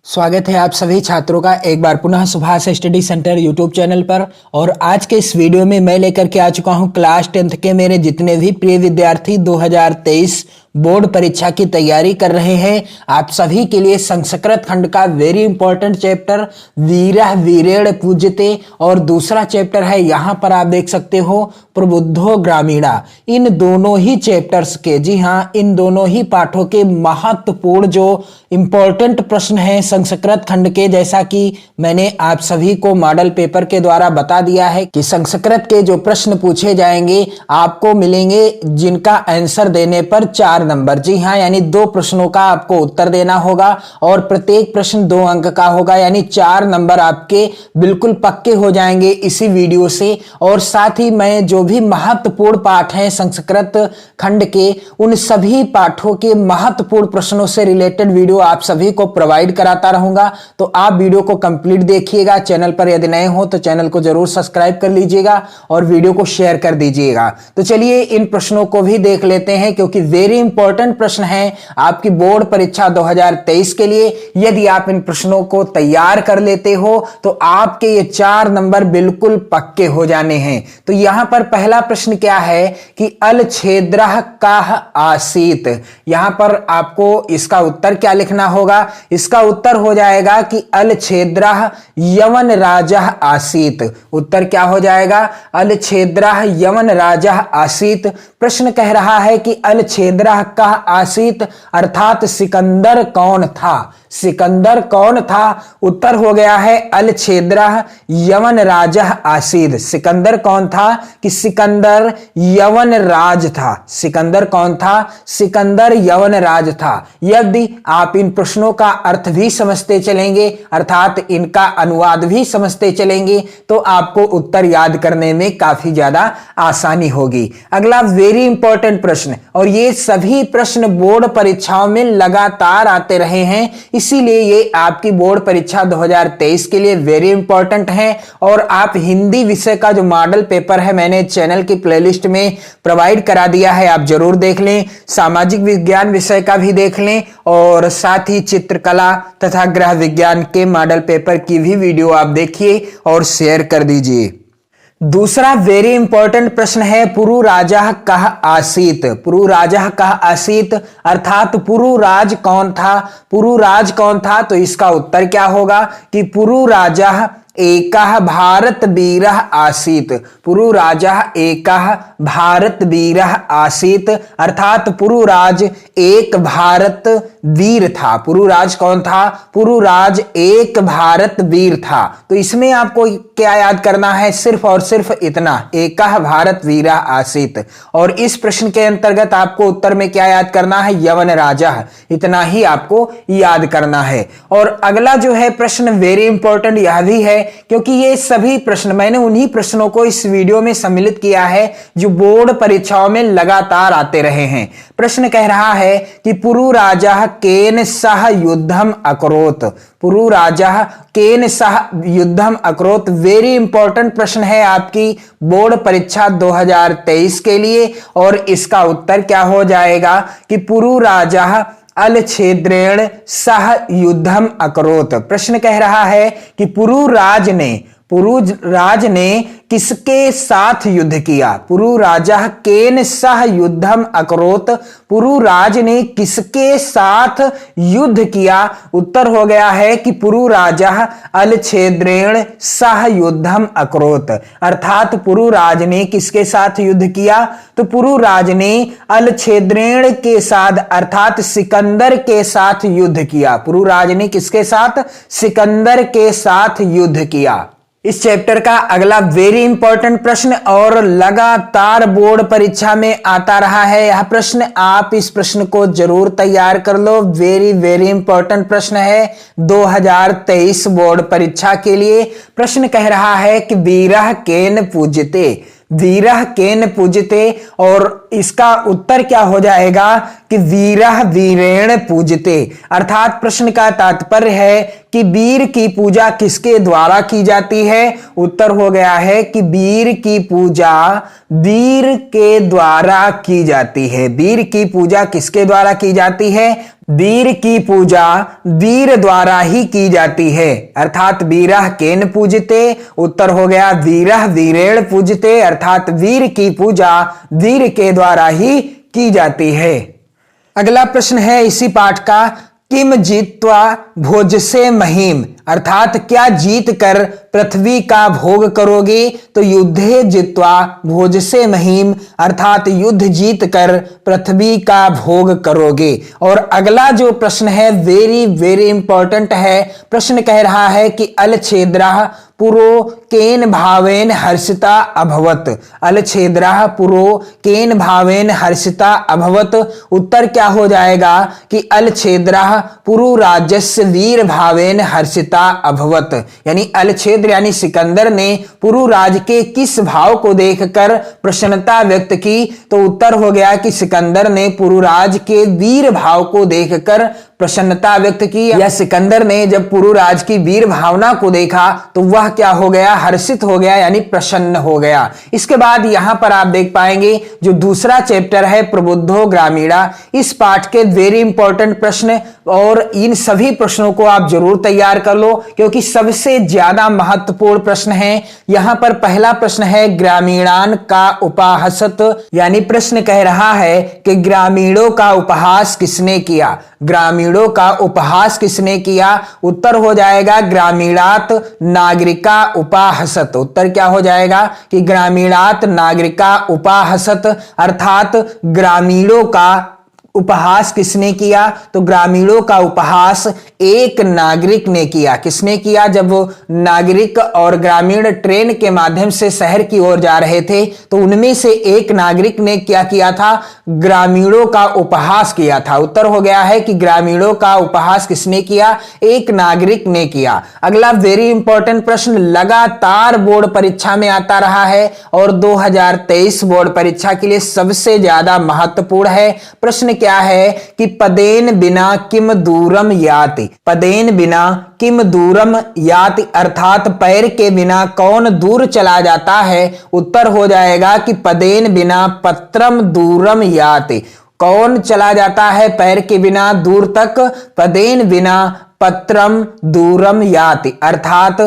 स्वागत है आप सभी छात्रों का एक बार पुनः Subhash study centre YouTube channel पर। और आज के इस वीडियो में मैं लेकर के आ चुका हूं क्लास 10th के मेरे जितने भी प्रिय विद्यार्थी 2023 बोर्ड परीक्षा की तैयारी कर रहे हैं, आप सभी के लिए संस्कृत खंड का वेरी इंपॉर्टेंट चैप्टर वीरः वीरेण पूज्यते और दूसरा चैप्टर है यहां पर आप देख सकते हो प्रबुद्धो ग्रामीणा। इन दोनों ही चैप्टर्स के, जी हाँ, इन दोनों ही पाठों के महत्वपूर्ण जो इंपॉर्टेंट प्रश्न हैं संस्कृत खंड के, जैसा कि मैंने आप सभी को मॉडल पेपर के द्वारा बता दिया है कि संस्कृत के जो प्रश्न पूछे जाएंगे आपको मिलेंगे जिनका आंसर देने पर 4 नंबर। जी हाँ, यानी 2 प्रश्नों का आपको उत्तर देना होगा और प्रत्येक प्रश्न 2 अंक का होगा, यानी 4 नंबर आपके बिल्कुल पक्के हो जाएंगे इसी वीडियो से। और साथ ही मैं जो भी महत्वपूर्ण पाठ हैं संस्कृत खंड के, उन सभी पाठों के महत्वपूर्ण प्रश्नों से रिलेटेड वीडियो आप सभी को प्रोवाइड कराता रहूंगा, तो आप वीडियो को कंप्लीट देखिएगा। चैनल पर यदि नए हो तो चैनल को जरूर सब्सक्राइब कर लीजिएगा और वीडियो को शेयर कर दीजिएगा। तो चलिए इन प्रश्नों को भी देख लेते हैं, क्योंकि वेरी इंपॉर्टेंट प्रश्न है आपकी बोर्ड परीक्षा 2023 के लिए। यदि आप इन प्रश्नों को तैयार कर लेते हो तो आपके ये 4 नंबर बिल्कुल पक्के हो जाने हैं। तो यहां पर पहला प्रश्न क्या है कि अल छेद्रः काह आसीत। यहां पर आपको इसका उत्तर क्या लिखना होगा? इसका उत्तर हो जाएगा कि अल छेद्रः यवन राजः आसीत। उत्तर क्या हो जाएगा? अल छेद्रः यवन राजः आसीत। प्रश्न कह रहा है कि अल छेद्रः काह आसीत अर्थात सिकंदर कौन था? सिकंदर कौन था? उत्तर हो गया है अल छेद्रः यवन राजः आसीत। सिकंदर कौन था? कि सिकंदर यवन राज था। सिकंदर कौन था? सिकंदर यवन राज था। यदि आप इन प्रश्नों का अर्थ भी समझते चलेंगे अर्थात इनका अनुवाद भी समझते चलेंगे तो आपको उत्तर याद करने में काफी ज्यादा आसानी होगी। अगला वेरी इंपॉर्टेंट प्रश्न, और ये सभी प्रश्न बोर्ड परीक्षाओं में लगातार आते रहे हैं, इसीलिए ये आपकी बोर्ड परीक्षा 2023 के लिए वेरी इंपॉर्टेंट है। और आप हिंदी विषय का जो मॉडल पेपर है मैंने चैनल की प्लेलिस्ट में प्रोवाइड करा दिया है, आप जरूर देख लें। सामाजिक विज्ञान विषय का भी देख लें और साथ ही चित्रकला तथा गृह विज्ञान के मॉडल पेपर की भी वीडियो आप देखिए और शेयर कर दीजिए। दूसरा वेरी इंपॉर्टेंट प्रश्न है पुरु राजा कह आसीत। पुरु राजा कह आसीत अर्थात पुरु राज कौन था? पुरु राज कौन था? तो इसका उत्तर क्या होगा कि पुरु राजा एकः भारत वीरः आसीत। पुरु राजा एकः भारत वीरः आसीत अर्थात पुरुराज एक भारत वीर था। पुरुराज कौन था? पुरुराज एक भारत वीर था। तो इसमें आपको क्या याद करना है? सिर्फ और सिर्फ इतना, एकः भारत वीरः आसीत। और इस प्रश्न के अंतर्गत आपको उत्तर में क्या याद करना है? यवन राजा। इतना ही आपको याद करना है। और अगला जो है प्रश्न वेरी इंपॉर्टेंट यह भी है, क्योंकि ये सभी प्रश्न मैंने उन्हीं प्रश्नों को इस वीडियो में सम्मिलित किया है जो बोर्ड परीक्षाओं में लगातार आते रहे हैं। प्रश्न कह रहा है कि पुरु राजा केन सह युद्धम अकरोत। पुरु राजा केन सह युद्धम अकरोत वेरी इंपॉर्टेंट प्रश्न है आपकी बोर्ड परीक्षा 2023 के लिए। और इसका उत्तर क्या हो जाएगा कि पुरु राजा अल छेद्रेण सह युद्धम अकरोत। प्रश्न कह रहा है कि पुरुराज ने किसके साथ युद्ध किया? पुरु राजा केन सह युद्धम अकरोत। पुरुराज ने किसके साथ युद्ध किया? उत्तर हो गया है कि पुरु राजा अल छेद्रेण सह युद्धम अकरोत अर्थात पुरुराज ने किसके साथ युद्ध किया? तो पुरुराज ने अल छेद्रेण के साथ अर्थात सिकंदर के साथ युद्ध किया। पुरुराज ने किसके साथ? सिकंदर के साथ युद्ध किया। इस चैप्टर का अगला वेरी इंपॉर्टेंट प्रश्न और लगातार बोर्ड परीक्षा में आता रहा है यह प्रश्न, आप इस प्रश्न को जरूर तैयार कर लो। वेरी वेरी इंपॉर्टेंट प्रश्न है 2023 बोर्ड परीक्षा के लिए। प्रश्न कह रहा है कि वीरः केन पूज्यते। वीरः केन पूज्यते, और इसका उत्तर क्या हो जाएगा कि वीरः वीरेण पूजते, अर्थात प्रश्न का तात्पर्य है कि वीर की पूजा किसके द्वारा की जाती है। उत्तर हो गया है कि वीर की पूजा वीर के द्वारा की जाती है। वीर की पूजा किसके द्वारा की जाती है? वीर की पूजा वीर द्वारा ही की जाती है, अर्थात वीरः केन पूजते। उत्तर हो गया वीरः वीरेण पूजते, अर्थात वीर की पूजा वीर के द्वारा ही की जाती है। अगला प्रश्न है इसी पाठ का, किम जीत्वा भोजसे महीम, अर्थात क्या जीत कर पृथ्वी का भोग करोगे। तो युद्धे जित्वा भोजसे महीम, अर्थात युद्ध जीत कर पृथ्वी का भोग करोगे। और अगला जो प्रश्न है वेरी वेरी इंपॉर्टेंट है। प्रश्न कह रहा है कि अलछेद्रः पुरो केन भावेन हर्षिता अभवत, अलछेद्रः पुरो केन भावेन हर्षिता अभवत। उत्तर क्या हो जाएगा कि अलछेद्रः पुरु राज्यस्य वीर भावेन हर्षिता अभवत, यानी अलछेद्र यानी सिकंदर ने पुरु राज के किस भाव को देखकर प्रसन्नता व्यक्त की। तो उत्तर हो गया कि सिकंदर ने पुरु राज के वीर भाव को देखकर प्रसन्नता व्यक्त की, या सिकंदर ने जब पुरु राज की वीर भावना को देखा तो वह क्या हो गया? हर्षित हो गया, यानी प्रसन्न हो गया। इसके बाद यहां पर आप देख पाएंगे जो दूसरा चैप्टर है प्रबुद्धो ग्रामीणा, इस पाठ के वेरी इंपॉर्टेंट प्रश्न, और इन सभी प्रश्नों को आप जरूर तैयार कर लो क्योंकि सबसे ज्यादा महत्वपूर्ण प्रश्न है। यहां पर पहला प्रश्न है ग्रामीणान का उपहासत, यानी प्रश्न कह रहा है कि ग्रामीणों का उपहास किसने किया। ग्रामीणों का उपहास किसने किया? उत्तर हो जाएगा ग्रामीणात नागरिका उपाहसत। उत्तर क्या हो जाएगा कि ग्रामीणात नागरिका उपाहसत, अर्थात ग्रामीणों का उपहास किसने किया। तो ग्रामीणों का उपहास एक नागरिक ने किया। किसने किया? जब नागरिक और ग्रामीण ट्रेन के माध्यम से शहर की ओर जा रहे थे तो उनमें से एक नागरिक ने क्या किया था? ग्रामीणों का उपहास किया था। उत्तर हो गया है कि ग्रामीणों का उपहास किसने किया? एक नागरिक ने किया। अगला वेरी इंपॉर्टेंट प्रश्न लगातार बोर्ड परीक्षा में आता रहा है और 2023 बोर्ड परीक्षा के लिए सबसे ज्यादा महत्वपूर्ण है। प्रश्न क्या है कि पदेन बिना किम दूरम याति, पदेन बिना किम दूरम याति, अर्थात पैर के बिना कौन दूर चला जाता है। उत्तर हो जाएगा कि पदेन बिना पत्रम दूरम याति, कौन चला जाता है पैर के बिना दूर तक? पदेन बिना पत्रम दूरम याति, अर्थात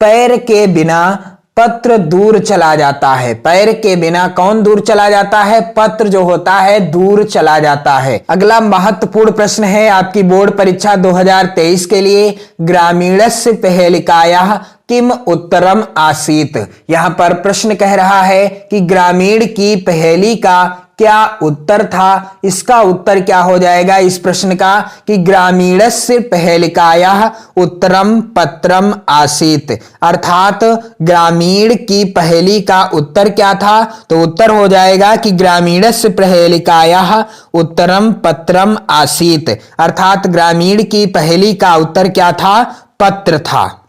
पैर के बिना पत्र दूर चला जाता है। पैर के बिना कौन दूर चला जाता है? पत्र जो होता है दूर चला जाता है। अगला महत्वपूर्ण प्रश्न है आपकी बोर्ड परीक्षा 2023 के लिए, ग्रामीणस्य पहेलिकायाः किम उत्तरम आसीत। यहां पर प्रश्न कह रहा है कि ग्रामीण की पहेली का क्या उत्तर था। इसका उत्तर क्या हो जाएगा इस प्रश्न का कि ग्रामीणस्य पहेलिकायाः उत्तरम पत्रम आसीत, अर्थात ग्रामीण की पहेली का उत्तर क्या था। तो उत्तर हो जाएगा कि ग्रामीणस्य पहेलिकायाः उत्तरम पत्रम आसीत, अर्थात ग्रामीण की पहेली का उत्तर क्या था? पत्र था।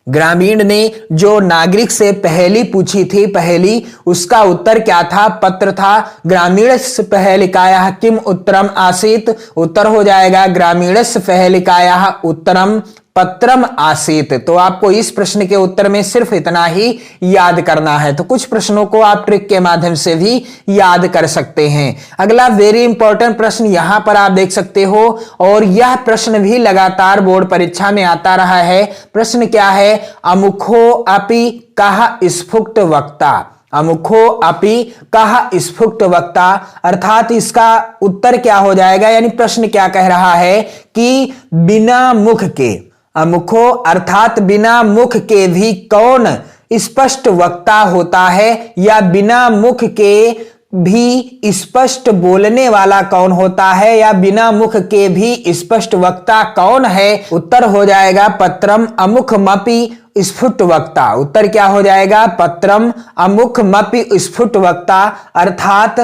ग्रामीण ने जो नागरिक से पहेली पूछी थी, पहेली उसका उत्तर क्या था? पत्र था। ग्रामीणस्य पहेलिकायाः किम उत्तरम आसीत, उत्तर हो जाएगा ग्रामीणस्य पहेलिकायाः उत्तरम पत्रम आसीत। तो आपको इस प्रश्न के उत्तर में सिर्फ इतना ही याद करना है। तो कुछ प्रश्नों को आप ट्रिक के माध्यम से भी याद कर सकते हैं। अगला वेरी इंपॉर्टेंट प्रश्न यहां पर आप देख सकते हो, और यह प्रश्न भी लगातार बोर्ड परीक्षा में आता रहा है। प्रश्न क्या है? अमुखो अपि कः स्फुट वक्ता, अमुखो अपि कः स्फुट वक्ता, अर्थात इसका उत्तर क्या हो जाएगा, यानी प्रश्न क्या कह रहा है कि बिना मुख के, अमुखो अर्थात बिना मुख के भी कौन स्पष्ट वक्ता होता है, या बिना मुख के भी स्पष्ट बोलने वाला कौन होता है, या बिना मुख के भी स्पष्ट वक्ता कौन है। उत्तर हो जाएगा पत्रम अमुखमपि स्फुट वक्ता। उत्तर क्या हो जाएगा? पत्रम अमुखमपि स्फुट वक्ता, अर्थात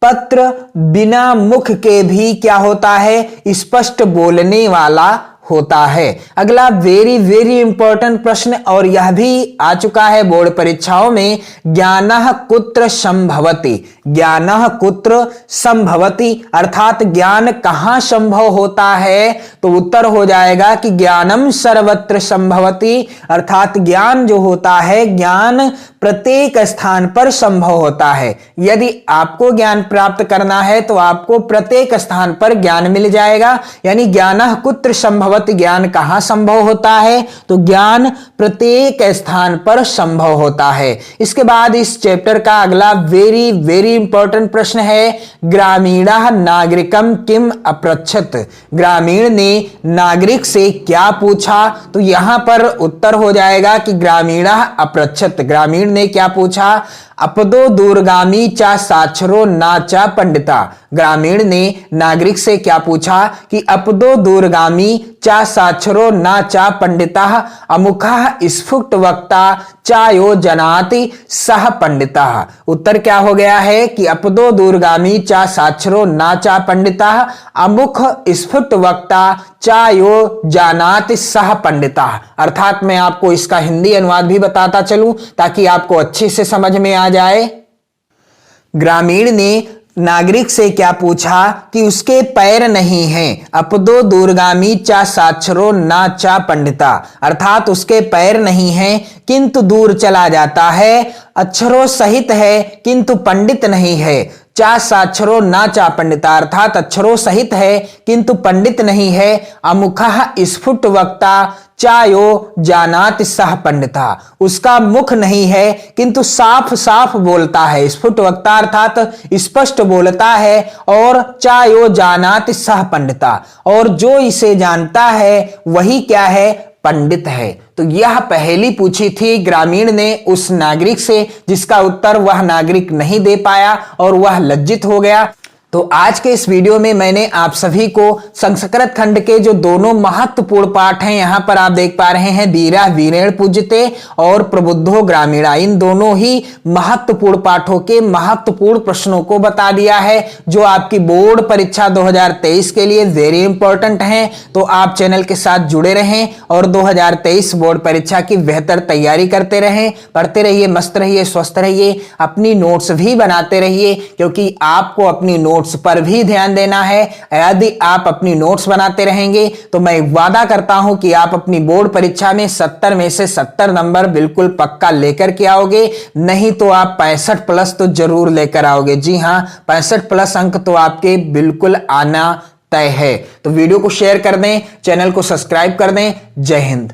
पत्र बिना मुख के भी क्या होता है? स्पष्ट बोलने वाला होता है। अगला वेरी वेरी इंपॉर्टेंट प्रश्न, और यह भी आ चुका है बोर्ड परीक्षाओं में, ज्ञानः कुत्र संभवति। ज्ञानः कुत्र संभवति अर्थात ज्ञान कहां संभव होता है, तो उत्तर हो जाएगा कि ज्ञानम सर्वत्र संभवति, अर्थात ज्ञान जो होता है, ज्ञान प्रत्येक स्थान पर संभव होता है। यदि आपको ज्ञान प्राप्त करना है तो आपको प्रत्येक स्थान पर ज्ञान मिल जाएगा। यानी ज्ञानः कुत्र संभवति, ज्ञान कहां संभव होता है, तो ज्ञान प्रत्येक स्थान पर संभव होता है। इसके बाद इस चैप्टर का अगला वेरी वेरी इंपॉर्टेंट प्रश्न है, ग्रामीणः नागरिकम किम अपृच्छत। ग्रामीण ने नागरिक से क्या पूछा, तो यहां पर उत्तर हो जाएगा कि ग्रामीणः अपृच्छत। ग्रामीण ने क्या पूछा, अपदो दूरगामी चा साक्षरो ना चा पंडिता। ग्रामीण ने नागरिक से क्या पूछा कि अपदो दूरगामी चा साक्षरो ना चा पंडिता अमुखः स्फुट वक्ता चा यो जनाति सह पंडिता। उत्तर क्या हो गया है कि अपदो दूरगामी चा साक्षरो ना चा पंडिता अमुख स्फुट वक्ता चा यो जानाति सह पंडिता। अर्थात मैं आपको इसका हिंदी अनुवाद भी बताता चलूं ताकि आपको अच्छे से समझ में आ जाए। ग्रामीण ने नागरिक से क्या पूछा कि उसके पैर नहीं हैं, अपदो दूरगामी चा साक्षरो ना चा पंडिता, अर्थात उसके पैर नहीं हैं किंतु दूर चला जाता है, अक्षरों सहित है किंतु पंडित नहीं है। चा साक्षरो ना चा पंडिता अर्थात अक्षरों सहित है किंतु पंडित नहीं है। अमुखः स्फुट वक्ता चायो जानाति सह पंडिता, उसका मुख नहीं है किंतु साफ साफ बोलता है। स्फुट वक्ता अर्थात स्पष्ट बोलता है, और चायो जानाति सह पंडिता, और जो इसे जानता है वही क्या है, पंडित है। तो यह पहेली पूछी थी ग्रामीण ने उस नागरिक से, जिसका उत्तर वह नागरिक नहीं दे पाया और वह लज्जित हो गया। तो आज के इस वीडियो में मैंने आप सभी को संस्कृत खंड के जो दोनों महत्वपूर्ण पाठ हैं, यहां पर आप देख पा रहे हैं, वीरा वीरेण पूज्यते और प्रबुद्धो ग्रामीणा, इन दोनों ही महत्वपूर्ण पाठों के महत्वपूर्ण प्रश्नों को बता दिया है, जो आपकी बोर्ड परीक्षा 2023 के लिए वेरी इंपॉर्टेंट हैं। तो आप चैनल के साथ जुड़े रहें और 2023 बोर्ड परीक्षा की बेहतर तैयारी करते रहें। पढ़ते रहिए, मस्त रहिए, स्वस्थ रहिए, अपनी नोट्स भी बनाते रहिए, क्योंकि आपको अपनी नोट्स पर भी ध्यान देना है। यदि आप अपनी नोट्स बनाते रहेंगे तो मैं वादा करता हूं कि आप अपनी बोर्ड परीक्षा में 70 में से 70 नंबर बिल्कुल पक्का लेकर के आओगे, नहीं तो आप 65 प्लस तो जरूर लेकर आओगे। जी हां, 65 प्लस अंक तो आपके बिल्कुल आना तय है। तो वीडियो को शेयर कर दें, चैनल को सब्सक्राइब कर दें। जय हिंद।